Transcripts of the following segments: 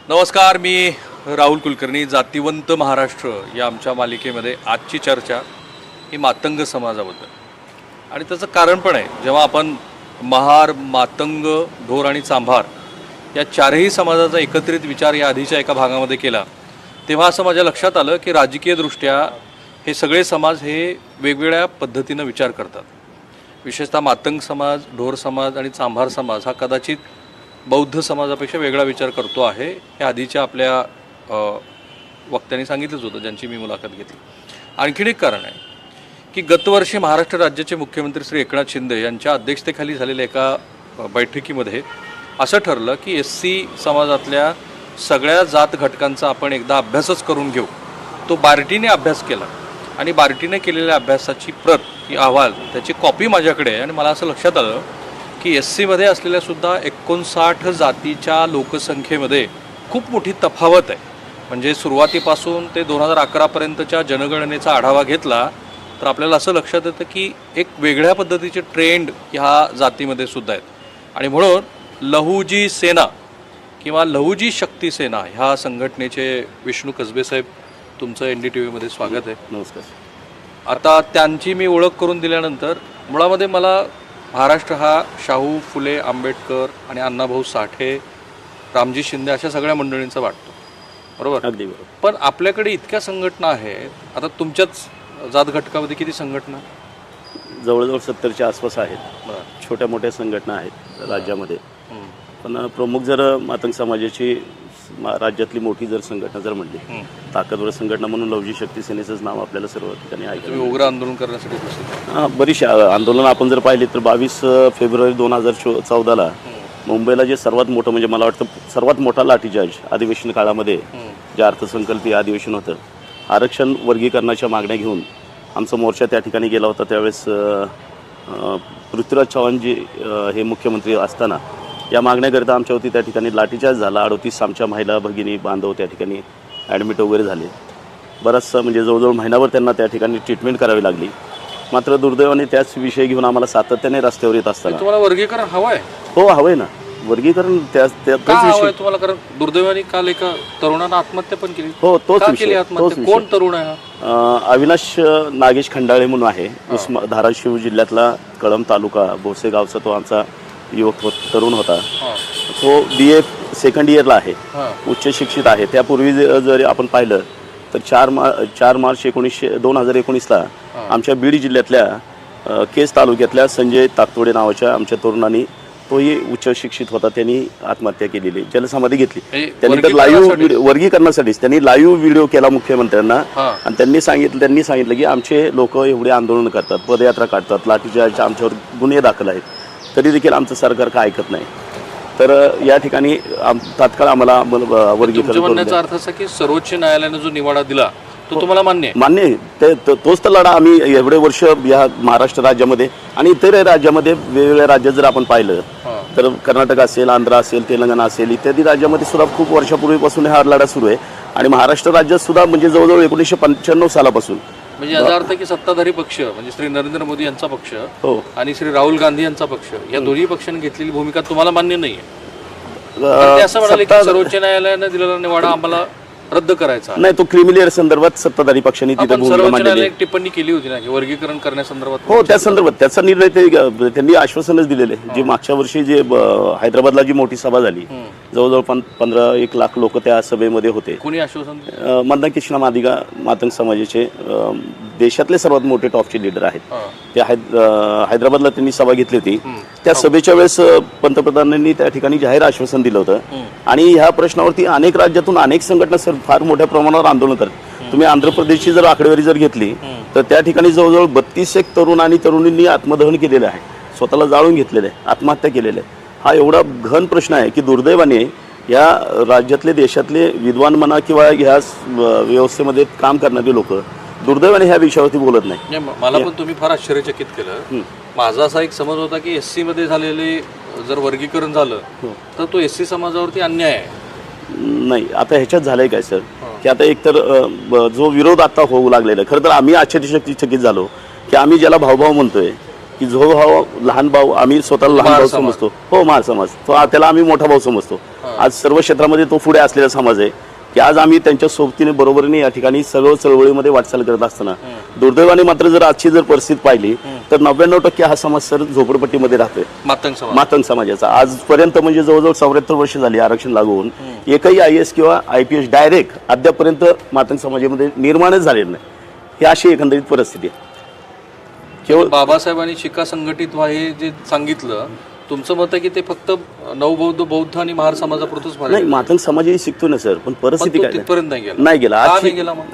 नमस्कार, मी राहुल कुलकर्णी. जातिवंत महाराष्ट्र या आमच्या मालिकेमध्ये आजची चर्चा ही मातंग समाजाबद्दल आणि त्याचं कारण पण आहे. जेव्हा आपण महार, मातंग, ढोर आणि चांभार या चारही समाजाचा एकत्रित विचार या आधीच्या एका भागामध्ये केला तेव्हा असं माझ्या लक्षात आलं की राजकीयदृष्ट्या हे सगळे समाज हे वेगवेगळ्या पद्धतीनं विचार करतात. विशेषतः मातंग समाज, ढोर समाज आणि चांभार समाज हा कदाचित बौद्ध समाजापेक्षा वेगळा विचार करतो आहे. हे आधीच्या आपल्या वक्त्यांनी सांगितलंच होतं ज्यांची मी मुलाखत घेतली. आणखीन एक कारण आहे की गतवर्षी महाराष्ट्र राज्याचे मुख्यमंत्री श्री एकनाथ शिंदे यांच्या अध्यक्षतेखाली झालेल्या एका बैठकीमध्ये असं ठरलं की SC समाजातल्या सगळ्या जात घटकांचा आपण एकदा अभ्यासच करून घेऊ. तो बार्टीने अभ्यास केला आणि बार्टीने केलेल्या अभ्यासाची प्रत ही अहवाल त्याची कॉपी माझ्याकडे आहे. आणि मला असं लक्षात आलं की SCमध्ये असलेल्या सुद्धा 59 जातीच्या लोकसंख्येमध्ये खूप मोठी तफावत आहे. म्हणजे सुरुवातीपासून ते 2011पर्यंतच्या जनगणनेचा आढावा घेतला तर आपल्याला असं लक्षात येतं की एक वेगळ्या पद्धतीचे ट्रेंड ह्या जातीमध्ये सुद्धा आहेत. आणि म्हणून लहुजी सेना किंवा लहुजी शक्ती सेना ह्या संघटनेचे विष्णू कसबे साहेब, तुमचं NDTVमध्ये स्वागत आहे. नमस्कार. आता त्यांची मी ओळख करून दिल्यानंतर मुळामध्ये मला महाराष्ट्र हा शाहू फुले आंबेडकर आणि अण्णाभाऊ साठे, रामजी शिंदे अशा सगळ्या मंडळींचा वाटतो, बरोबर? अगदी बरोबर. पण आपल्याकडे इतक्या संघटना आहेत. आता तुमच्याच जात घटकामध्ये किती संघटना? जवळजवळ 70च्या आसपास आहेत. छोट्या मोठ्या संघटना आहेत राज्यामध्ये. पण प्रमुख जर मातंग समाजाची राज्यातली मोठी जर संघटना जर म्हणली, ताकदवर संघटना म्हणून लहुजी शक्ती सेनेचंच नाव आपल्याला सर्व ठिकाणी ऐकलं. तुम्ही उग्र आंदोलन करण्यासाठी प्रसिद्ध. बरीचशी आंदोलन आपण जर पाहिली तर 22 फेब्रुवारी 2014ला मुंबईला जे सर्वात मोठं, म्हणजे मला वाटतं सर्वात मोठा लाठीचार्ज अधिवेशन काळामध्ये जे अर्थसंकल्पीय अधिवेशन होतं, आरक्षण वर्गीकरणाच्या मागण्या घेऊन आमचा मोर्चा त्या ठिकाणी गेला होता. त्यावेळेस पृथ्वीराज चव्हाणजी हे मुख्यमंत्री असताना या मागण्याकरिता आमच्यावरती त्या ठिकाणी लाठीचार्ज झाला. 38 आमच्या महिला भगिनी बांधव त्या ठिकाणी ॲडमिट वगैरे झाले. बराचसा म्हणजे जवळजवळ महिनाभर त्यांना त्या ठिकाणी ट्रीटमेंट करावी लागली. मात्र दुर्दैवाने त्याच विषय घेऊन आम्हाला सातत्याने रस्त्यावर येत असताना. तुम्हाला वर्गीकरण हवं आहे? हो, हवं आहे ना वर्गीकरण. त्याच विषय तुम्हाला, कारण दुर्दैवाने काल एका तरुणानं आत्महत्या पण केली. हो, तोच विषय. कोण तरुण आहे? अविनाश नागेश खंडाळे म्हणून आहे. धाराशिव जिल्ह्यातला कळंब तालुका भोसे गावचा तो आमचा युवक तरुण होता. तो BA सेकंड इयरला आहे, उच्च शिक्षित आहे. त्यापूर्वी जर आपण पाहिलं तर 4 मार्च 2019ला आमच्या बीड जिल्ह्यातल्या केस तालुक्यातल्या संजय ताकतोडे नावाच्या आमच्या तरुणांनी, तोही उच्च शिक्षित होता, त्यांनी आत्महत्या केलेली, जलसमाधी घेतली. त्यांनी तर लाईव्ह वर्गीकरणासाठीच त्यांनी लाईव्ह व्हिडिओ केला मुख्यमंत्र्यांना आणि त्यांनी सांगितलं की आमचे लोक एवढे आंदोलन करतात, पदयात्रा काढतात, लाठीचार्ज, आमच्यावर गुन्हे दाखल आहेत, तरी देखील आमचं सरकार काय ऐकत नाही. तर या ठिकाणी तात्काळ आम्हाला वर्गीकरण म्हणण्याचा अर्थ असा की सर्वोच्च न्यायालयाने जो निवाडा दिला तो तुम्हाला मान्य आहे? मान्य आहे. तोच तर लढा आम्ही एवढे वर्ष या महाराष्ट्र राज्यामध्ये आणि इतर राज्यामध्ये, वेगवेगळ्या राज्यात जर आपण पाहिलं तर कर्नाटक असेल, आंध्र असेल, तेलंगणा असेल, इत्यादी राज्यामध्ये सुद्धा खूप वर्षापूर्वीपासून हा लढा सुरू आहे. आणि महाराष्ट्र राज्यात सुद्धा म्हणजे जवळजवळ 1995 सालापासून, म्हणजे याचा अर्थ की सत्ताधारी पक्ष म्हणजे श्री नरेंद्र मोदी यांचा पक्ष आणि श्री राहुल गांधी यांचा पक्ष, या दोन्ही पक्षांनी घेतलेली भूमिका तुम्हाला मान्य नाही आहे? असं म्हणाले की सर्वोच्च न्यायालयाने दिलेला निवाडा आम्हाला रद्द करायचा नाही. तो क्रिमिनल संदर्भात सत्ताधारी पक्षांनी तिथे भूमिका मांडली. एक टिप्पणी केली होती ना की वर्गीकरण करण्यासंदर्भात. हो, त्या संदर्भात त्याचा निर्णय त्यांनी आश्वासनच दिलेले. जे मागच्या वर्षी जे हैदराबादला जी मोठी सभा झाली, जवळजवळ 15-1 लाख लोक त्या सभेमध्ये होते. कोणी आश्वासन? मंदा कृष्णा मादिगा मातंग समाजाचे देशातले सर्वात मोठे टॉपचे लीडर आहेत. ते हैदराबादला त्यांनी सभा घेतली होती. त्या सभेच्या वेळेस पंतप्रधानांनी त्या ठिकाणी जाहीर आश्वासन दिलं होतं. आणि ह्या प्रश्नावरती अनेक राज्यातून अनेक संघटना फार मोठ्या प्रमाणावर आंदोलन करतात. तुम्ही आंध्र प्रदेशची जर आकडेवारी जर घेतली तर त्या ठिकाणी जवळजवळ 32 तरुण आणि तरुणींनी आत्मदहन केलेलं आहे, स्वतःला जाळून घेतलेलं आहे, आत्महत्या केलेल्या आहे. हा एवढा घन प्रश्न आहे की दुर्दैवाने या राज्यातले, देशातले विद्वान म्हणा किंवा ह्या व्यवस्थेमध्ये काम करणारे लोक दुर्दैवाने ह्या विषयावरती बोलत नाही. मला पण तुम्ही फार आश्चर्यचकित केलं. माझा असा एक समज होता की SC मध्ये झालेले जर वर्गीकरण झालं तर तो SC समाजावरती अन्याय आहे. नाही, आता ह्याच्यात झालंय काय सर की आता एकतर जो विरोध आता होऊ लागलेला, खरं तर आम्ही आश्चर्यचकित झालो की आम्ही ज्याला भावभाव म्हणतोय की जो भाऊ लहान भाऊ आम्ही स्वतःला लहान महार भाऊ समाज. समजतो, हो महार समाज, तो त्याला आम्ही मोठा भाऊ समजतो. आज सर्व क्षेत्रामध्ये तो पुढे असलेला समाज आहे की आज आम्ही त्यांच्या सोबतीने बरोबरीने या ठिकाणी सर्व चळवळीमध्ये वाटचाल करत असताना दुर्दैवाने मात्र जर आजची जर परिस्थिती पाहिली तर 99% हा समाज सर झोपडपट्टीमध्ये राहतोय. मातंग समाजाचा आजपर्यंत म्हणजे जवळजवळ 74 वर्ष झाली आरक्षण लागू होऊन एकही IAS किंवा IPS डायरेक्ट अद्यापर्यंत मातंग समाजामध्ये निर्माणच झालेलं नाही. ही अशी एकंदरीत परिस्थिती आहे. केवळ बाबासाहेबांनी शिका संघटित व्हा हे जे सांगितलं, तुमचं मत आहे की ते फक्त नवबौद्ध आणि महार समाजापुरतच नाही, मातंग समाजही शिकतो ना सर, पण परिस्थिती काय तिथपर्यंत नाही गेला.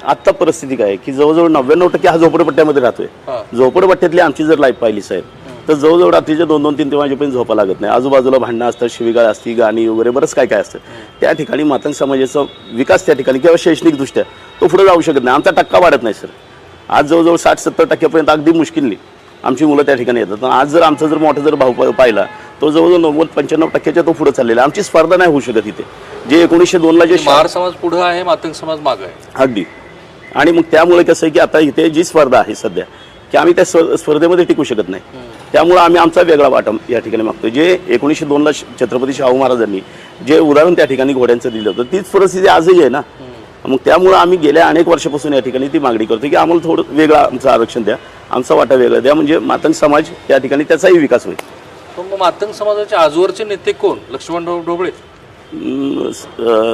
आता परिस्थिती काय की जवळजवळ 99% हा झोपडपट्ट्यामध्ये राहतोय. झोपडपट्ट्यातली आमची जर लाईफ पाहिली साहेब तर जवळजवळ रात्रीच्या 2-2-3 वाजेपर्यंत झोपा लागत नाही. आजूबाजूला भांडणं असतात, शिवीगाळ असती, गाणी वगैरे बरंच काय काय असतं. त्या ठिकाणी मातंग समाजाचा विकास त्या ठिकाणी किंवा शैक्षणिक दृष्ट्या तो पुढे जाऊ शकत नाही. आमचा टक्का वाढत नाही सर. आज जवळजवळ 60-70% अगदी मुश्किलली आमची मुलं त्या ठिकाणी येतात. आज जर आमचा जर मोठा जर भाऊ पाहिला तो जवळजवळ 90-95% तो पुढे चाललेला. आमची स्पर्धा नाही होऊ शकत इथे. जे 1902ला जे महार समाज पुढे आहे, मातंग समाज मागे आहे अगदी. आणि मग त्यामुळे कसं आहे की आता इथे जी स्पर्धा आहे सध्या की आम्ही त्या स्पर्धेमध्ये टिकू शकत नाही. त्यामुळे आम्ही आमचा वेगळा वाटा या ठिकाणी मागतो. जे 1902ला छत्रपती शाहू महाराजांनी जे उदाहरण त्या ठिकाणी घोड्यांचं दिलं होतं तीच परिस्थिती आजही आहे ना. मग त्यामुळे आम्ही गेल्या अनेक वर्षापासून या ठिकाणी ती मागणी करतो की आम्हाला थोडं वेगळं आमचं आरक्षण द्या, आमचा वाटा वेगळा द्या, म्हणजे मातंग समाज त्या ठिकाणी त्याचाही विकास होईल. मग मातंग समाजाचे आजवरचे नेते कोण? लक्ष्मणराव ढोबळे,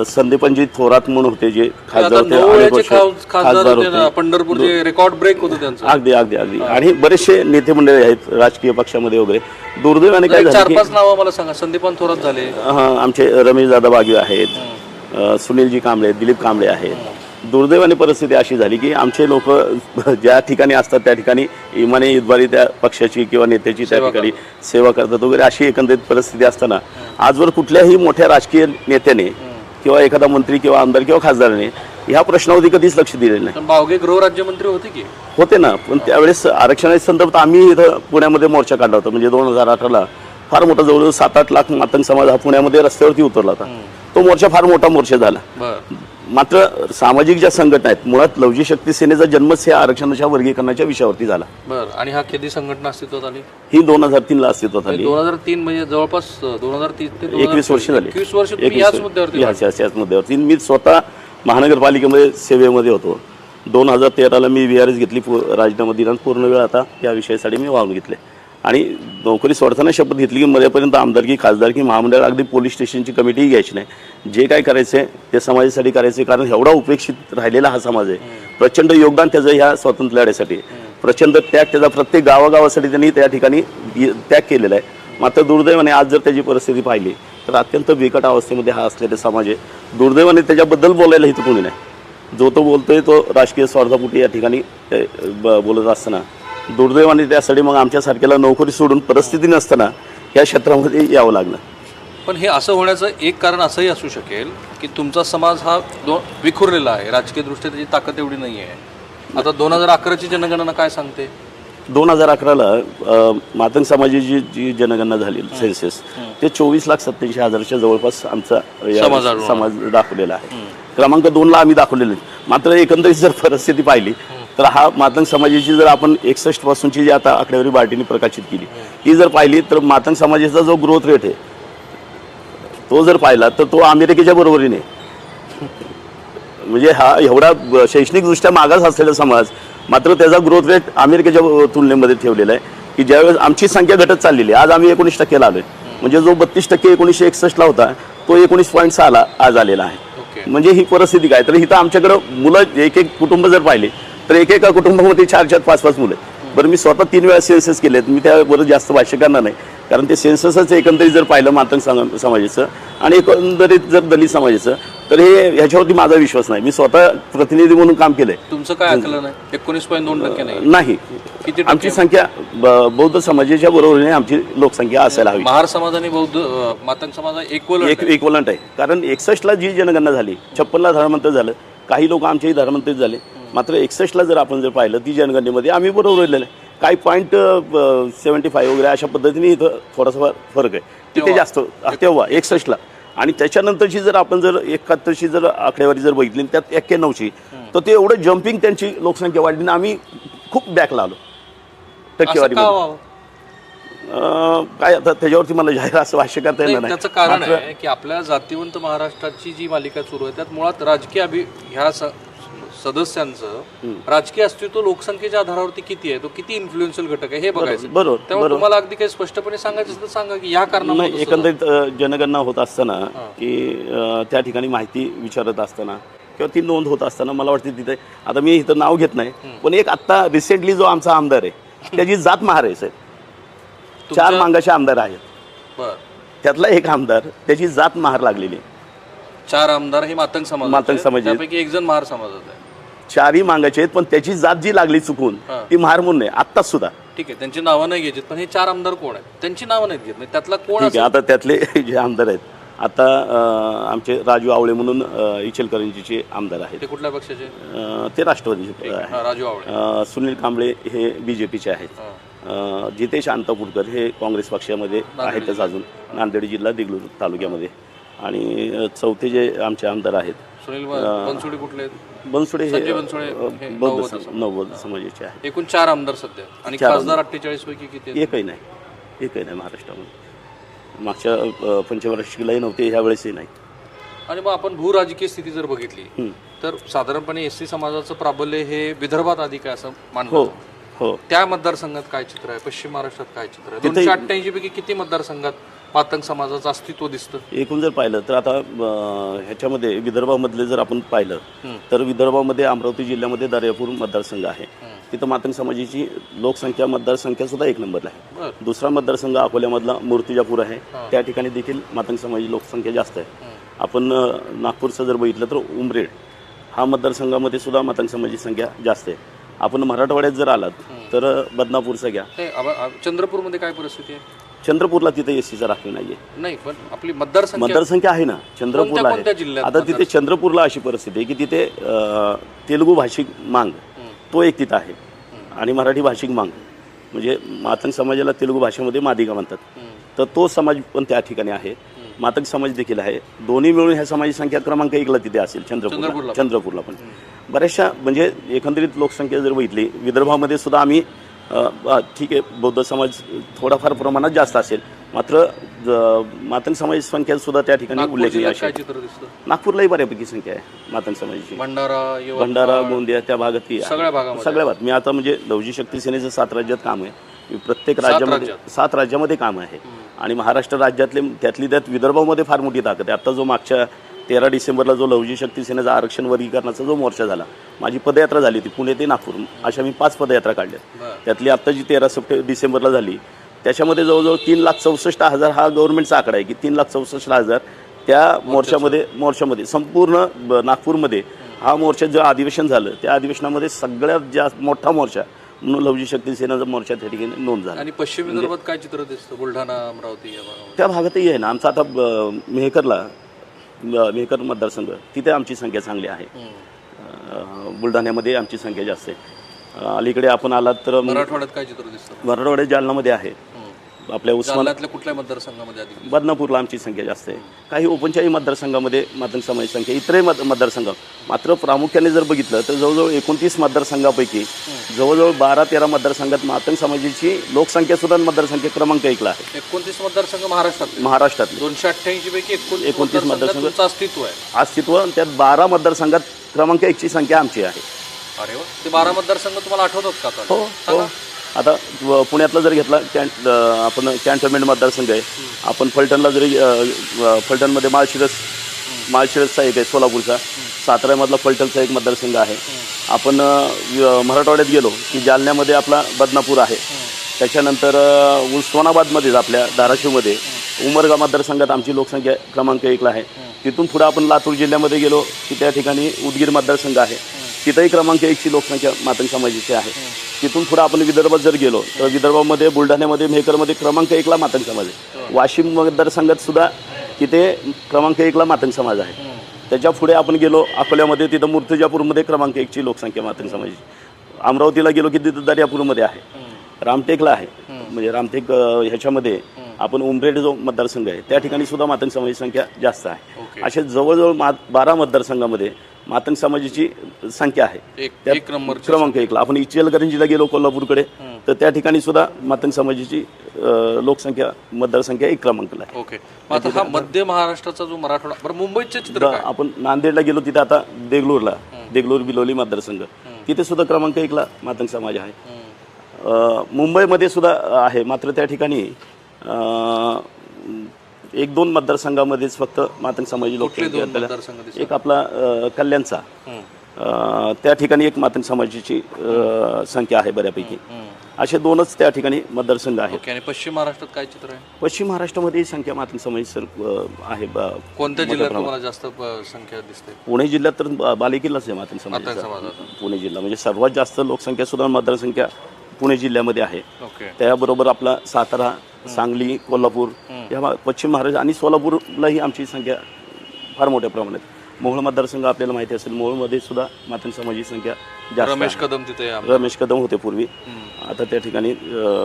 संदीपानजी थोरात म्हणून होते जे खासदार होते, पंढरपूरचे रेकॉर्ड ब्रेक होते त्यांचं. अगदी अगदी अगदी. आणि बरेचसे नेते मंडळी आहेत राजकीय पक्षामध्ये वगैरे. दुर्दैवाने काय झालं 4-5 नावं मला सांगा. संदीपान थोरात झाले, आमचे रमेश दादा बागे आहेत, सुनीलजी कांबळे, दिलीप कांबळे आहेत. दुर्दैवाने परिस्थिती अशी झाली की आमचे लोक ज्या ठिकाणी असतात त्या ठिकाणी इमाने इतबारी त्या पक्षाची किंवा नेत्याची त्या ठिकाणी सेवा करतात वगैरे अशी एकंदरीत परिस्थिती असताना आजवर कुठल्याही मोठ्या राजकीय नेत्याने किंवा एखादा मंत्री किंवा आमदार किंवा खासदाराने ह्या प्रश्नावरती कधीच लक्ष दिलेलं नाही. बावगे गृहराज्यमंत्री होते की होते ना, पण त्यावेळेस आरक्षणाच्या संदर्भात आम्ही इथं पुण्यामध्ये मोर्चा काढला होता. म्हणजे 2018ला फार मोठा जवळजवळ 7-8 लाख मातंग समाज हा पुण्यामध्ये रस्त्यावरती उतरला होता. तो मोर्चा फार मोठा मोर्चा झाला. मात्र सामाजिक ज्या संघटना आहेत मुळात लवजी शक्ती सेनेचा जन्मच या आरक्षणाच्या वर्गीकरणाच्या विषयावरती झाला. आणि हा कधी संघटना अस्तित्वात आली? ही 2003ला अस्तित्वात आली. 2003 म्हणजे जवळपास 2003 ते 21 वर्ष झाली. 21 वर्ष याच मुद्द्यावरती मी स्वतः महानगरपालिकेमध्ये सेवेमध्ये होतो. 2013ला मी VRS घेतली, राजीनामा दिला, पूर्ण वेळ आता या विषयासाठी मी वाहून घेतले. आणि नोकरी सोडताना शपथ घेतली की मध्यपर्यंत आमदारकी, खासदारकी, महामंडळ, अगदी पोलीस स्टेशनची कमिटीही घ्यायची नाही. जे काय करायचं आहे ते समाजासाठी करायचं, कारण एवढा उपेक्षित राहिलेला हा समाज आहे. प्रचंड योगदान त्याचं ह्या स्वातंत्र्य लढ्यासाठी, प्रचंड त्याग त्याचा प्रत्येक गावागावासाठी त्यांनी त्या ठिकाणी त्याग केलेला आहे. मात्र दुर्दैवाने आज जर त्याची परिस्थिती पाहिली तर अत्यंत बिकट अवस्थेमध्ये हा असलेला समाज आहे. दुर्दैवाने त्याच्याबद्दल बोलायला इथं कोणी नाही. जो तो बोलतोय तो राजकीय स्वार्थापोटी या ठिकाणी बोलत असताना दुर्दैवाने त्यासाठी मग आमच्यासारख्याला नोकरी सोडून परिस्थिती नसताना या क्षेत्रामध्ये यावं लागलं. पण हे असं होण्याचं एक कारण असंही असू शकेल की तुमचा समाज हा विखुरलेला आहे, राजकीय दृष्ट्या त्याची ताकद एवढी नाही आहे. आता 2011ची जनगणना काय सांगते? 2011ला मातंग समाजाची जी जनगणना झाली सेन्सस ते 24,87,000च्या जवळपास आमचा समाज दाखवलेला आहे. क्रमांक 2ला आम्ही दाखवलेले. मात्र एकंदरीत जर परिस्थिती पाहिली तर हा मातंग समाजाची जर आपण 61 पासूनची जी आता आकडेवारी बार्टीने प्रकाशित केली ही जर पाहिली तर मातंग समाजाचा जो ग्रोथ रेट आहे तो जर पाहिला तर तो अमेरिकेच्या बरोबरीने, म्हणजे हा एवढा शैक्षणिकदृष्ट्या मागास असलेला समाज मात्र त्याचा ग्रोथ रेट अमेरिकेच्या तुलनेमध्ये ठेवलेला आहे की ज्यावेळेस आमची संख्या घटत चाललेली आहे. आज आम्ही 19% आलोय. म्हणजे जो 32% 1961ला होता तो 19.6ला आज आलेला आहे. म्हणजे ही परिस्थिती काय तर इथं आमच्याकडं मुलं एक कुटुंब जर पाहिले तर एकेका कुटुंबामध्ये 4-4, 5-5 मुलं. बरं मी स्वतः 3 वेळा सेन्सस केलेत, मी त्यावर जास्त भाष्य करणार नाही कारण ते सेन्ससच एकंदरीत जर पाहिलं मातंग समाजाचं आणि एकंदरीत जर दलित समाजाचं तर हे ह्याच्यावरती माझा विश्वास नाही. मी स्वतः प्रतिनिधी म्हणून काम केलंय. तुमचं काय आकलन आहे? 19.2% नाही. आमची संख्या बौद्ध समाजाच्या बरोबरीने आमची लोकसंख्या असायला हवी. महार समाज आणि बौद्ध मातंग समाज इक्वलंट आहे. कारण 61ला जी जनगणना झाली 56ला धर्मांतर झालं, काही लोक आमच्याही धर्मांतरित झाले. मात्र 61ला जर आपण जर पाहिलं ती जनगणनेमध्ये आम्ही बरोबर राहिलेलं आहे. काही 0.75 वगैरे अशा पद्धतीने इथं थोडासा फरक आहे. तिथे जास्त तेव्हा 61ला. आणि त्याच्यानंतरची जर आपण जर 71ची जर आकडेवारी जर बघितली त्यात 91ची तर ते एवढं जम्पिंग त्यांची लोकसंख्या वाढली ना आम्ही खूप बॅकला आलो टक्केवारी. काय आता त्याच्यावरती मला जाहीर असं भाष्य करता येणार नाही. त्याचं कारण आहे की आपल्या जातीवंत महाराष्ट्राची जी मालिका सुरू आहे त्यात मुळात राजकीय ह्या सदस्यांचं राजकीय अस्तित्व लोकसंख्येच्या आधारावरती किती आहे, तो किती इन्फ्लुएन्शियल घटक आहे हे बघायचं. बरोबर. त्यामुळे तुम्हाला अगदी काही स्पष्टपणे सांगायचं असेल तर सांगा की या कारणामुळे एकंदरीत जनगणना होत असताना की त्या ठिकाणी माहिती विचारत असताना किंवा ती नोंद होत असताना मला वाटते तिथे, आता मी इथं नाव घेत नाही, पण एक आत्ता रिसेंटली जो आमचा आमदार आहे त्याची जात महार आहे साहेब. 4 मांगाचे आमदार आहेत, त्यातला एक आमदार त्याची जात महार लागलेली आहे. 4 आमदार हे मातंग समाज, त्यापैकी एक जण महार समाजाचा आहे. 4ही मांगाचे आहेत, पण त्याची जात जी लागली चुकून ती महार म्हणून नाही आत्ताच सुद्धा. ठीक आहे, त्यांची नावं नाही घ्यायची, पण हे 4 आमदार कोण आहेत त्यांची नावं नाहीत घेत, म्हणजे त्यातला कोण ठीक आहे. आता त्यातले जे आमदार आहेत, आता आमचे राजू आवळे म्हणून इचलकरंजीचे आमदार आहेत. ते कुठल्या पक्षाचे? ते राष्ट्रवादीचे आहे. राजू आवळे. सुनील कांबळे हे बीजेपीचे आहेत. जितेश अंतपुरकर हे काँग्रेस पक्षामध्ये आहेतच अजून, नांदेड जिल्हा देगलूर तालुक्यामध्ये. आणि चौथे जे आमचे आमदार आहेत सुनील बनसोडे कुठले आहेत? बनसोडे हे नव्वद समाजाचे आहेत. एकूण 4 आमदार सध्या. आणि खासदार 48 पैकी किती? एकही नाही महाराष्ट्रामध्ये. मागच्या पंचवार्षिकलाही नव्हते, ह्या वेळेसही नाही. आणि मग आपण भू राजकीय स्थिती जर बघितली तर साधारणपणे एससी समाजाचं प्राबल्य हे विदर्भात अधिक आहे असं मानतो. हो. त्या मतदारसंघात काय चित्र आहे, पश्चिम महाराष्ट्रात काय चित्र आहे? 288 पैकी किती मतदारसंघात मातंग समाजाचं अस्तित्व दिसतं? एकूण जर पाहिलं तर आता ह्याच्यामध्ये विदर्भामधले जर आपण पाहिलं तर विदर्भामध्ये अमरावती जिल्ह्यामध्ये दर्यापूर मतदारसंघ आहे. तिथं मातंग समाजाची लोकसंख्या मतदारसंख्या सुद्धा 1 नंबरला आहे. दुसरा मतदारसंघ अकोल्यामधला मूर्तिजापूर आहे, त्या ठिकाणी देखील मातंग समाजाची लोकसंख्या जास्त आहे. आपण नागपूरचं जर बघितलं तर उमरेड हा मतदारसंघामध्ये सुद्धा मातंग समाजाची संख्या जास्त आहे. आपण मराठवाड्यात जर आलात तर बदनापूरचा घ्या. चंद्रपूरमध्ये काय परिस्थिती आहे? चंद्रपूरला तिथे एससीचा राखीव नाहीये. नाही, पण आपली मतदारसंख्या आहे ना, चंद्रपूरला आहे. आता तिथे चंद्रपूरला अशी परिस्थिती आहे की तिथे तेलुगू भाषिक मांग तो एक तिथं आहे आणि मराठी भाषिक मांग म्हणजे मातंग समाजाला तेलुगू भाषेमध्ये मादिगा म्हणतात, तर तो समाज पण त्या ठिकाणी आहे. मातंग समाज देखील आहे. दोन्ही मिळून ह्या समाजाची संख्या क्रमांक 1ला तिथे असेल चंद्रपूरला पण. बऱ्याचशा म्हणजे एकंदरीत लोकसंख्या जर बघितली विदर्भामध्ये सुद्धा आम्ही ठीक आहे, बौद्ध समाज थोडाफार प्रमाणात जास्त असेल, मात्र मातंग समाजाची संख्या सुद्धा त्या ठिकाणी उल्लेखनीय असेल. नागपूरलाही बऱ्यापैकी संख्या आहे मातंग समाजाची. भंडारा गोंदिया त्या भागातही सगळ्या भागात. मी आता म्हणजे लवजी शक्ती सेनेचं 7 राज्यात काम आहे. प्रत्येक राज्यामध्ये 7 राज्यामध्ये काम आहे आणि महाराष्ट्र राज्यातले त्यातली त्यात विदर्भामध्ये फार मोठी ताकद आहे. आता जो मागच्या 13 डिसेंबरला जो लवजी शक्ती सेनेचा आरक्षण वर्गीकरणाचा जो मोर्चा झाला, माझी पदयात्रा झाली ती पुणे ते नागपूर, अशा मी 5 पदयात्रा काढल्या. त्यातली आत्ता जी 13 डिसेंबरला झाली त्याच्यामध्ये जवळजवळ 3,64,000 हा गव्हर्नमेंटचा आकडा आहे की 3,64,000 त्या मोर्चामध्ये संपूर्ण नागपूरमध्ये हा मोर्चा जो अधिवेशन झालं त्या अधिवेशनामध्ये सगळ्यात जास्त मोठा मोर्चा म्हणून लवजी शक्ती सेनेचा मोर्चा त्या ठिकाणी नोंद झाला. आणि पश्चिम विदर्भात काय चित्र दिसतं? बुलढाणा, अमरावती त्या भागातही आहे ना. आमचा आता मेहकर मतदारसंघ तिथे आमची संख्या चांगली आहे. बुलढाण्यामध्ये आमची संख्या जास्त आहे. अलीकडे आपण आलात तर मराठवाड्यात काय चित्र दिसतं? मराठवाड्यात जालनामध्ये आहे. आपल्या उस्मानाबादल्या कुठल्या मतदारसंघामध्ये? बदनापूरला आमची संख्या जास्त आहे. काही ओपनच्याही मतदारसंघामध्ये मातंग समाजाची संख्या, इतरही मतदारसंघ. मात्र प्रामुख्याने जर बघितलं तर जवळजवळ 29 मतदारसंघापैकी जवळजवळ 12-13 मतदारसंघात मातंग समाजाची लोकसंख्या सुद्धा मतदारसंख्या क्रमांक 1ला आहे. 29 मतदारसंघ महाराष्ट्रात 288 पैकी 29 मतदारसंघाचं अस्तित्व आणि त्यात 12 मतदारसंघात क्रमांक 1ची संख्या आमची आहे. अरे वा, ते 12 मतदारसंघ तुम्हाला आठवतात का? हो. आता पुण्यातला जर घेतला आपण कॅन्टोन्मेंट मतदारसंघ आहे. आपण फलटणला जरी फलटणमध्ये माळशिरसचा एक आहे सोलापूरचा. साताऱ्यामधला फलटणचा एक मतदारसंघ आहे. आपण मराठवाड्यात गेलो की जालन्यामध्ये आपला बदनापूर आहे. त्याच्यानंतर उस्मानाबादमध्येच आपल्या धाराशिवमध्ये उमरगा मतदारसंघात आमची लोकसंख्या क्रमांक 1ला आहे. तिथून पुढे आपण लातूर जिल्ह्यामध्ये गेलो की त्या ठिकाणी उदगीर मतदारसंघ आहे. तिथंही क्रमांक 1ची लोकसंख्या मातंग समाजाची आहे. तिथून पुढे आपण विदर्भात जर गेलो तर विदर्भामध्ये बुलढाण्यामध्ये मेहकरमध्ये क्रमांक 1ला मातंग समाज आहे. वाशिम मतदारसंघात सुद्धा तिथे क्रमांक 1ला मातंग समाज आहे. त्याच्या पुढे आपण गेलो अकोल्यामध्ये, तिथं मूर्तिजापूरमध्ये क्रमांक 1ची लोकसंख्या मातंग समाजाची. अमरावतीला गेलो की तिथं दर्यापूरमध्ये आहे. रामटेकला आहे, म्हणजे रामटेक ह्याच्यामध्ये आपण उमरेड जो मतदारसंघ आहे त्या ठिकाणी सुद्धा मातंग समाजाची संख्या जास्त आहे. अशा जवळजवळ 12 मतदारसंघामध्ये मातंग समाजाची संख्या आहे. त्यात क्रमांक 1ला. आपण इचलकरंजीला गेलो कोल्हापूरकडे तर त्या ठिकाणी सुद्धा मातंग समाजाची लोकसंख्या मतदारसंख्या 1 क्रमांकाला आहे. ओके. मग आता हा मध्य महाराष्ट्राचा जो मराठवाडा, बरं मुंबईचे चित्र काय? आपण नांदेडला गेलो तिथे आता देगलूर बिलोली मतदारसंघ तिथे सुद्धा क्रमांक 1ला मातंग समाज आहे. मुंबईमध्ये सुद्धा आहे, मात्र त्या ठिकाणी 1-2 मतदारसंघामध्येच फक्त मातंग समाजी लोकसंख्या आपल्याला. एक आपला कल्याणचा, त्या ठिकाणी एक मातंग समाजाची संख्या आहे बऱ्यापैकी. असे 2च त्या ठिकाणी मतदारसंघ आहेत. आणि पश्चिम महाराष्ट्रात काय चित्र आहे? पश्चिम महाराष्ट्रामध्ये संख्या मातंग समाजाची आहे. कोणत्या जिल्ह्यात तुम्हाला जास्त संख्या दिसते? पुणे जिल्ह्यात तर बालेकिल्लाच आहे मातंग समाजाचा. पुणे जिल्हा म्हणजे सर्वात जास्त लोकसंख्या सुद्धा मतदारसंख्या पुणे जिल्ह्यामध्ये आहे. त्याबरोबर आपला सातारा, सांगली, कोल्हापूर या पश्चिम महाराष्ट्र आणि सोलापूरलाही आमची संख्या फार मोठ्या प्रमाणात. मोहोळ मतदारसंघ आपल्याला माहिती असेल, मोहोळमध्ये सुद्धा मातंग समाजाची संख्या जास्त. रमेश कदम तिथे, रमेश कदम होते पूर्वी, आता त्या ठिकाणी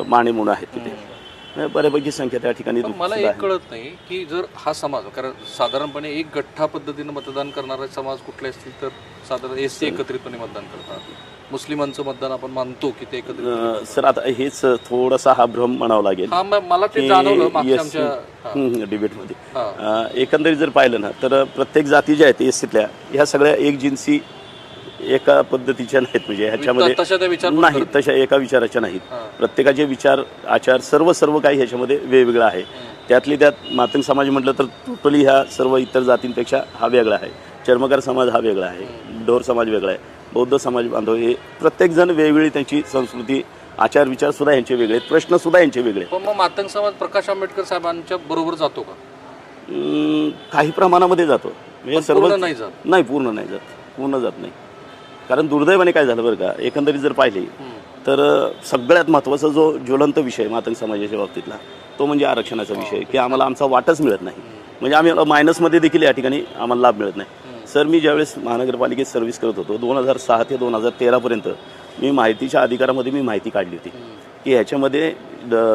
माने म्हणून आहेत तिथे. बऱ्यापैकी संख्या त्या ठिकाणी. मला एक कळत नाही की जर हा समाज, कारण साधारणपणे एक गठ्ठा पद्धतीने मतदान करणारा समाज कुठले असतील तर साधारण एससी एकत्रितपणे मतदान करतात. मुस्लिमांचं मतदान आपण मानतो की ते एकत्रित. सर आता हेच थोडासा हा भ्रम म्हणावा लागेल. मला ते जाणवलं मागच्या डिबेटमध्ये. एकंदरीत जर पाहिलं ना तर प्रत्येक जाती ज्या आहेत एससीतल्या ह्या सगळ्या एक जिन्सी एका पद्धतीच्या नाहीत. म्हणजे ह्याच्यामध्ये नाही, तशा एका विचाराच्या नाहीत. प्रत्येकाचे विचार आचार सर्व काही ह्याच्यामध्ये वेगवेगळं आहे. त्यातली त्यात मातंग समाज म्हटलं तर टोटली ह्या सर्व इतर जातींपेक्षा हा वेगळा आहे. चर्मकार समाज हा वेगळा आहे, ढोर समाज वेगळा आहे, बौद्ध समाज बांधव, हे प्रत्येकजण वेगवेगळी त्यांची संस्कृती, आचार विचार सुद्धा यांचे वेगळे, प्रश्न सुद्धा यांचे वेगळे. पण मग मातंग समाज प्रकाश आंबेडकर साहेबांच्या बरोबर जातो का? काही प्रमाणामध्ये जातो, म्हणजे सर्व नाही जात. नाही, पूर्ण नाही जात, पूर्ण जात नाही. कारण दुर्दैवाने काय झालं बरं का, एकंदरीत जर पाहिले तर सगळ्यात महत्त्वाचा जो ज्वलंत विषय मातंग समाजाच्या बाबतीतला तो म्हणजे आरक्षणाचा विषय, की आम्हाला आमचा वाटच मिळत नाही. म्हणजे आम्ही मायनसमध्ये देखील या ठिकाणी आम्हाला लाभ मिळत नाही. सर मी ज्यावेळेस महानगरपालिकेत सर्व्हिस करत होतो 2006 ते 2013पर्यंत मी माहितीच्या अधिकारामध्ये मी माहिती काढली होती की ह्याच्यामध्ये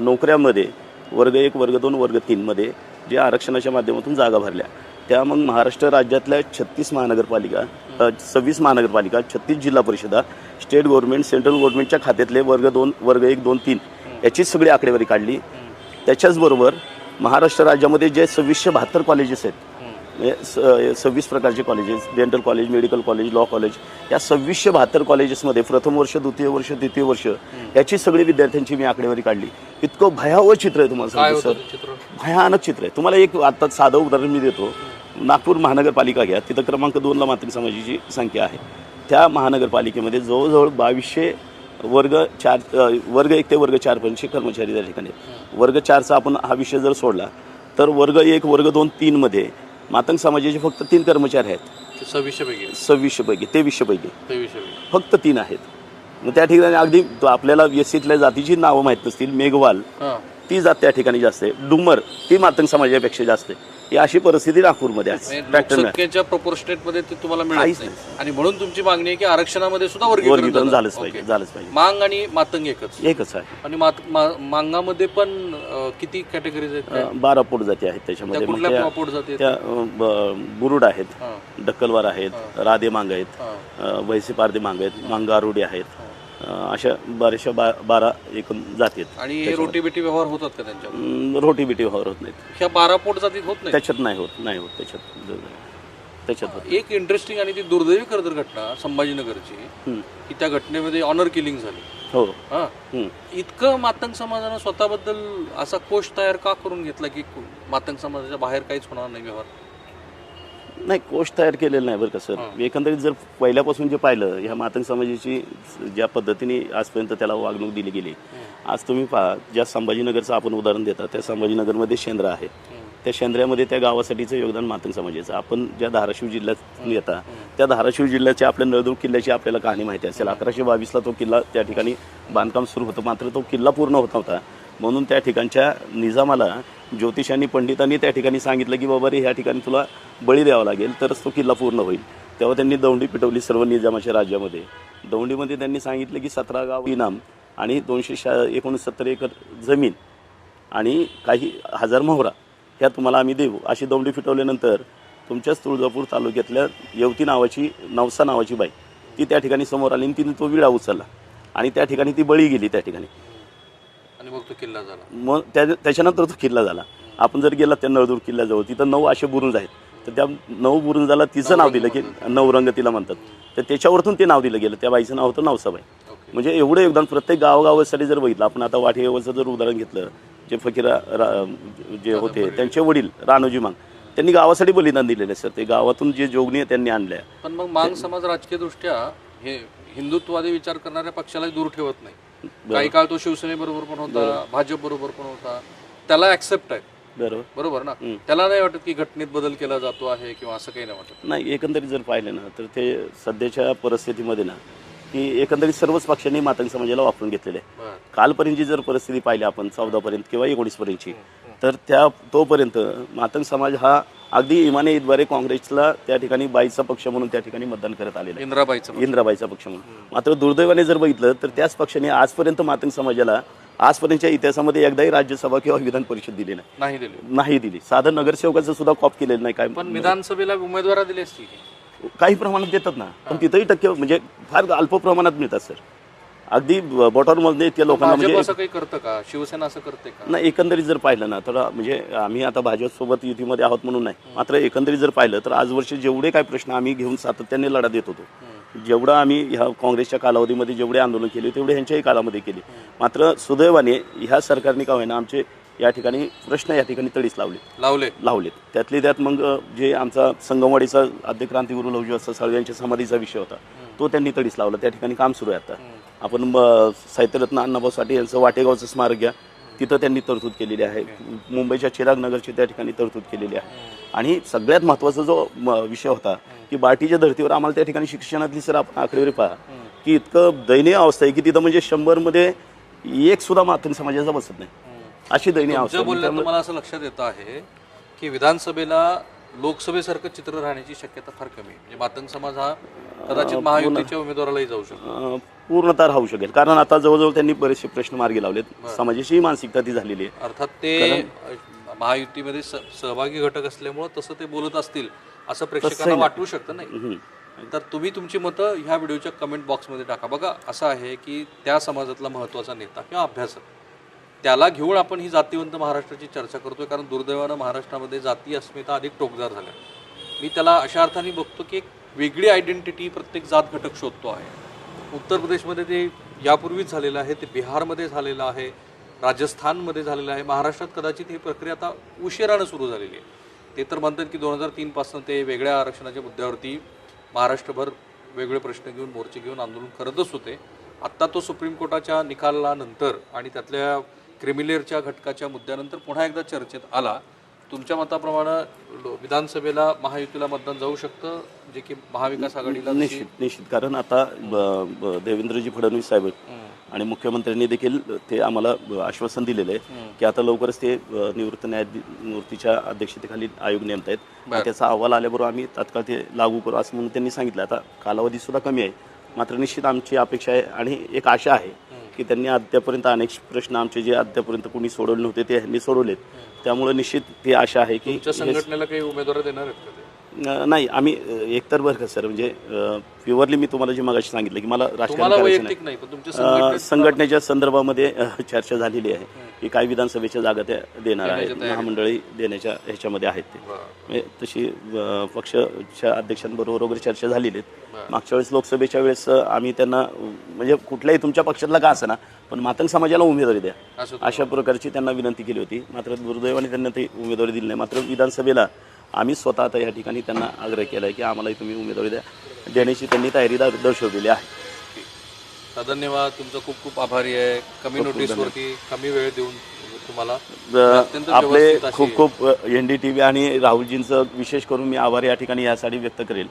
नोकऱ्यामध्ये वर्ग 1, वर्ग 2, वर्ग 3मध्ये जे आरक्षणाच्या माध्यमातून जागा भरल्या त्या मग महाराष्ट्र राज्यातल्या 36 महानगरपालिका, 26 महानगरपालिका, 36 जिल्हा परिषदा, स्टेट गव्हर्नमेंट, सेंट्रल गव्हर्नमेंटच्या खात्यातले वर्ग 2, वर्ग 1, 2, 3 याचीच सगळी आकडेवारी काढली. त्याच्याचबरोबर महाराष्ट्र राज्यामध्ये जे 2672 कॉलेजेस आहेत, म्हणजे 26 प्रकारचे colleges, dental college, medical college, law college, या 2672 कॉलेजेसमध्ये प्रथम वर्ष, द्वितीय वर्ष, तृतीय वर्ष याची सगळी विद्यार्थ्यांची मी आकडेवारी काढली. इतकं भयावह चित्र आहे, तुम्हाला सांगतो सर, भयानक चित्र आहे. तुम्हाला एक आता साधं उदाहरण मी देतो. नागपूर महानगरपालिका घ्या, तिथं क्रमांक 2ला मातंग समाजाची संख्या आहे. त्या महानगरपालिकेमध्ये जवळजवळ 2200 वर्ग 1 ते वर्ग 4 पर्यंतचे कर्मचारी त्या ठिकाणी. वर्ग 4चा आपण हा विषय जर सोडला तर वर्ग 1, वर्ग 2, 3मध्ये मातंग समाजाचे फक्त 3 कर्मचारी आहेत. 2600 पैकी 2300 पैकी फक्त 3 आहेत. मग त्या ठिकाणी अगदी आपल्याला एससीतल्या जातीची नावं माहीत नसतील. मेघवाल ती जात त्या ठिकाणी जास्त आहे, डुमर ती मातंग समाजापेक्षा जास्त आहे. ही अशी परिस्थिती नागपूरमध्ये आहे. लोकसंख्येच्या प्रोपोर्शनेट मध्ये ते तुम्हाला मिळत नाही आणि म्हणून तुमची मागणी आहे की आरक्षणामध्ये सुद्धा वर्गीकरण झालंच पाहिजे. मांग आणि मातंग एकच आहे. आणि मांगामध्ये पण किती कॅटेगरीज आहेत? 12 पोटजाती आहेत त्याच्यामध्ये. कुठल्या पोटजाती? त्या बुरुड आहेत, डक्कलवार आहेत, राधे मांग आहेत, वैसे पारदे मांग आहेत, मांगारुडी आहेत, अशा बऱ्याचशा 12 एकूण जाती आहेत. आणि हे रोटी बिटी व्यवहार होतात का त्यांच्या? रोटी बिटी व्यवहार होत नाहीत. ह्या 12 पोट जातीत होत नाही? त्याच्यात नाही होत त्याच्यात होत. एक इंटरेस्टिंग आणि ती दुर्दैवी खरं तर घटना संभाजीनगरची, की त्या घटनेमध्ये ऑनर किलिंग झाली. हो. इतकं मातंग समाजानं स्वतःबद्दल असा कोश तयार का करून घेतला की मातंग समाजाच्या बाहेर काहीच होणार नाही व्यवहार? नाही, कोश तयार केलेलं नाही बरं का सर. एकंदरीत जर पहिल्यापासून जे पाहिलं, ह्या मातंग समाजाची ज्या पद्धतीने आजपर्यंत त्याला वागणूक दिली गेली, आज तुम्ही पहा, ज्या संभाजीनगरचं आपण उदाहरण देता त्या संभाजीनगरमध्ये शेंद्रा आहे. त्या शेंद्र्यामध्ये त्या गावासाठीचं योगदान मातंग समाजाचं. आपण ज्या धाराशिव जिल्ह्यात येता त्या धाराशिव जिल्ह्याच्या आपल्या नळदुर्ग किल्ल्याची आपल्याला कहाणी माहिती असेल. 1122ला तो किल्ला त्या ठिकाणी बांधकाम सुरू होतं, मात्र तो किल्ला पूर्ण होत नव्हता. म्हणून त्या ठिकाणच्या निजामाला ज्योतिषांनी, पंडितांनी त्या ठिकाणी सांगितलं की बाबा रे, ह्या ठिकाणी तुला बळी द्यावा लागेल तरच तो किल्ला पूर्ण होईल. तेव्हा त्यांनी दौंडी पिटवली सर्व निजामाच्या राज्यामध्ये. दौंडीमध्ये त्यांनी सांगितलं की 17 गाव इनाम आणि 269 एकर जमीन आणि काही हजार मोहरा ह्या तुम्हाला आम्ही देऊ, अशी दौंडी फिटवल्यानंतर तुमच्याच तुळजापूर तालुक्यातल्या येवती नावाची, नवसा नावाची बाई ती त्या ठिकाणी समोर आली आणि तिने तो विडा उचलला आणि त्या ठिकाणी ती बळी गेली त्या ठिकाणी. आणि मग तो किल्ला झाला. मग त्याच्यानंतर तो किल्ला झाला. आपण जर गेला त्या नळदूर किल्ल्याजवळ, तिथं 9 असे बुरुज आहेत. तर त्या 9 बुरुजाला तिचं नाव दिलं की नवरंग तिला म्हणतात. तर त्याच्यावरतून ते नाव दिलं गेलं. त्या बाईचं नाव होतं नवसाबाई. म्हणजे एवढं योगदान प्रत्येक गावागावासाठी जर बघितलं आपण, आता वाटेगावचं जर उदाहरण घेतलं, जे जे होते त्यांचे वडील राणोजी मांग, त्यांनी गावासाठी बलिदान दिलेले सर. ते गावातून जे जोगणी त्यांनी आणल्या. पण मग मांग समाज राजकीय दृष्ट्या हे हिंदुत्ववादी विचार करणाऱ्या पक्षाला दूर ठेवत नाही. काही काळ तो शिवसेनेबरोबर पण होता, भाजप बरोबर पण होता, त्याला ऍक्सेप्ट आहे. बरोबर ना. त्याला नाही वाटत की घटनेत बदल केला जातो आहे किंवा असं काही नाही वाटत. नाही, एकंदरीत जर पाहिलं ना तर ते सध्याच्या परिस्थितीमध्ये ना की एकंदरीत सर्वच पक्षांनी मातंग समाजाला वापरून घेतलेले आहे. कालपर्यंतची जर परिस्थिती पाहिली आपण 14 पर्यंत किंवा 19 पर्यंतची, तर तोपर्यंत मातंग समाज हा अगदी इमाने ईदद्वारे काँग्रेसला त्या ठिकाणी बाईचा पक्ष म्हणून त्या ठिकाणी मतदान करत आलेला आहे, इंद्राबाईचा पक्ष म्हणून. मात्र दुर्दैवाने जर बघितलं तर त्याच पक्षाने आजपर्यंत मातंग समाजाला आजपर्यंतच्या इतिहासामध्ये एकदाही राज्यसभा किंवा विधान परिषद दिली नाही दिली. साधं नगरसेवकाचं सुद्धा कॉप केलेलं नाही. काय पण विधानसभेला उमेदवार दिले असतील, काही प्रमाणात देतात ना, पण तिथंही टक्के म्हणजे फार अल्प प्रमाणात मिळतात सर. अगदी बॉटरमध्ये इतक्या लोकांना म्हणजे असं काही करतं का, शिवसेना असं करते का? नाही, एकंदरीत जर पाहिलं ना तर म्हणजे आम्ही आता भाजपसोबत युतीमध्ये आहोत म्हणून नाही, मात्र एकंदरीत जर पाहिलं तर आजवरचे जेवढे काही प्रश्न आम्ही घेऊन सातत्याने लढा देत होतो, जेवढं आम्ही ह्या काँग्रेसच्या कालावधीमध्ये जेवढे आंदोलन केले तेवढे ह्यांच्याही काळामध्ये केले. मात्र सुदैवाने ह्या सरकारने का होईना आमचे या ठिकाणी प्रश्न या ठिकाणी तडीस लावलेत. त्यातले त्यात मग जे आमचा संगमवाडीचा आद्य क्रांतिगुरू लवजी वत्स साळवे यांच्या समाधीचा विषय होता, तो त्यांनी तडीस लावला. त्या ठिकाणी काम सुरू आहे. आता आपण साहित्यरत्न अण्णाभाऊ साठे यांचं वाटेगावचं स्मारक घ्या, तिथं त्यांनी तरतूद केलेली आहे. मुंबईच्या चिराग नगरची त्या ठिकाणी तरतूद केलेली आहे. आणि सगळ्यात महत्त्वाचा जो विषय होता की बार्टीच्या धर्तीवर आम्हाला त्या ठिकाणी शिक्षणातली सर आपण आकडेवारी पहा की इतकं दयनीय अवस्था आहे की तिथं म्हणजे 100मध्ये एक सुद्धा मातंग समाजाचा बसत नाही, अशी दयनीय अवस्था. मला असं लक्षात येतं आहे की विधानसभेला लोकसभेसारखं चित्र राहण्याची शक्यता फार कमी आहे. म्हणजे मातंग समाज हा कदाचित महायुतीच्या उमेदवारालाही जाऊ शकतो, पूर्णतः राहू शकेल. कारण आता जवळजवळ त्यांनी बरेचसे प्रश्न मार्गी लावलेत. समाजाची मानसिकता ती झालेली आहे. अर्थात ते महायुतीमध्ये सहभागी घटक असल्यामुळे तसं ते बोलत असतील असं प्रेक्षकांना वाटू शकतं. नाही तर तुम्ही तुमची मतं ह्या व्हिडिओच्या कमेंट बॉक्समध्ये टाका. बघा, असं आहे की त्या समाजातला महत्त्वाचा नेता किंवा अभ्यासक, त्याला घेऊन आपण ही जातीवंत महाराष्ट्राची चर्चा करतोय. कारण दुर्दैवानं महाराष्ट्रामध्ये जाती अस्मिता अधिक टोकदार झाल्या. मी त्याला अशा अर्थाने बघतो की एक वेगळी आयडेंटिटी प्रत्येक जात घटक शोधतो आहे. उत्तर प्रदेशमध्ये ते यापूर्वीच झालेलं आहे, ते बिहारमध्ये झालेलं आहे, राजस्थानमध्ये झालेलं आहे. महाराष्ट्रात कदाचित ही प्रक्रिया आता उशिरानं सुरू झालेली आहे. ते तर म्हणतात की 2003 पासून ते वेगळ्या आरक्षणाच्या मुद्द्यावरती महाराष्ट्रभर वेगळे प्रश्न घेऊन मोर्चे घेऊन आंदोलन करतच होते. आत्ता तो सुप्रीम कोर्टाच्या निकालानंतर आणि त्यातल्या क्रिमिलेअरच्या घटकाच्या मुद्द्यानंतर पुन्हा एकदा चर्चेत आला. तुमच्या मताप्रमाणे विधानसभेला महायुतीला मतदान जाऊ शकतं, जे की महाविकास आघाडीला? निश्चित. कारण आता देवेंद्रजी फडणवीस साहेब आणि मुख्यमंत्र्यांनी देखील ते आम्हाला आश्वासन दिलेलं आहे की आता लवकरच ते निवृत्त न्यायमूर्तीच्या अध्यक्षतेखाली आयोग नेमत आहेत. त्याचा अहवाल आल्याबरोबर आम्ही तात्काळ ते लागू करू असं म्हणून त्यांनी सांगितलं. आता कालावधी सुद्धा कमी आहे, मात्र निश्चित आमची अपेक्षा आहे आणि एक आशा आहे की त्यांनी अद्यापर्यंत अनेक प्रश्न आमचे जे अद्यापर्यंत कोणी सोडवले नव्हते ते ह्यांनी सोडवलेत. त्यामुळे निश्चित ती आशा आहे की संघटनेला काही उमेदवार देणार आहेत का? नाही, आम्ही एकतर बरं का सर, म्हणजे प्युअरली मी तुम्हाला जे मगाशी सांगितलं की मला राजकारण करायचं नाही, संघटनेच्या संदर्भामध्ये चर्चा झालेली आहे की काही विधानसभेच्या जागा त्या देणार आहेत, महामंडळी देण्याच्या ह्याच्यामध्ये आहेत. ते तशी पक्षाच्या अध्यक्षांबरोबर वगैरे चर्चा झालेली आहेत. मागच्या वेळेस लोकसभेच्या वेळेस आम्ही त्यांना म्हणजे कुठल्याही तुमच्या पक्षातला का असं ना, पण मातंग समाजाला उमेदवारी द्या अशा प्रकारची त्यांना विनंती केली होती. मात्र दुर्दैवाने त्यांना ती उमेदवारी दिली नाही. मात्र विधानसभेला आम्ही स्वतः आता या ठिकाणी त्यांना आग्रह केला आहे की आम्हालाही तुम्ही उमेदवारी देण्याची त्यांनी तयारी दर्शवलेली आहे. धन्यवाद, तुमचं खूप खूप आभारी आहे. कमी नोटीसवरती कमी वेळ देऊन तुम्हाला आपले खूप खूप NDTV आणि राहुलजींचं विशेष करून मी आभार या ठिकाणी यासाठी व्यक्त करेल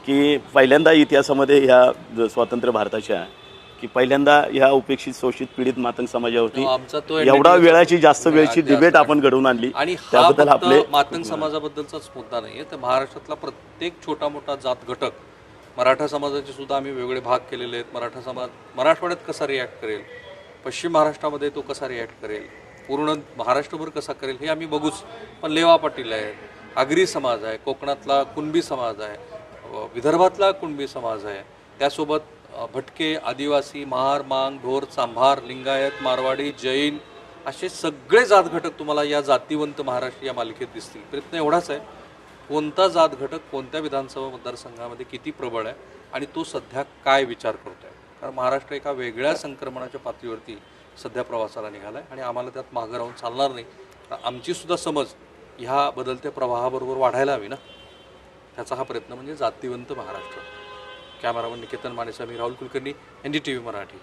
की पहिल्यांदा इतिहासामध्ये ह्या स्वातंत्र्य भारताच्या की पहिल्यांदा ह्या उपेक्षित शोषित पीडित मातंग समाजावरती एवढा वेळाची जास्त वेळची डिबेट आपण घडवून आणली. आणि त्याबद्दल आपले मातंग समाजाबद्दलचाच मुद्दा नाहीये, तर महाराष्ट्रातला प्रत्येक छोटा मोठा जात घटक, मराठा समाजाचे सुद्धा आम्ही वेगळे भाग केलेले आहेत. मराठा समाज मराठवाड्यात कसा रिॲक्ट करेल, पश्चिम महाराष्ट्रामध्ये तो कसा रिॲक्ट करेल, पूर्ण महाराष्ट्रभर कसा करेल हे आम्ही बघूच. पण लेवा पाटील आहेत, आगरी समाज आहे, कोकणातला कुणबी समाज आहे, विदर्भातला कुणबी समाज आहे, त्यासोबत भटके, आदिवासी, महार, मांग, ढोर, चांभार, लिंगायत, मारवाडी, जैन, असे सगळे जात घटक तुम्हाला या जातीवंत महाराष्ट्र या मालिकेत दिसतील. प्रयत्न एवढाच आहे, कोणता जात घटक कोणत्या विधानसभा मतदारसंघामध्ये किती प्रबळ आहे आणि तो सध्या काय विचार करतो आहे. कारण महाराष्ट्र एका वेगळ्या संक्रमणाच्या पातळीवरती सध्या प्रवासाला निघाला आहे आणि आम्हाला त्यात मागं राहून चालणार नाही. आमची सुद्धा समज ह्या बदलत्या प्रवाहाबरोबर वाढायला हवी ना, त्याचा हा प्रयत्न म्हणजे जातीवंत महाराष्ट्र. कॅमेरामन निकेतन मानेचा मी राहुल कुलकर्णी, NDTV मराठी.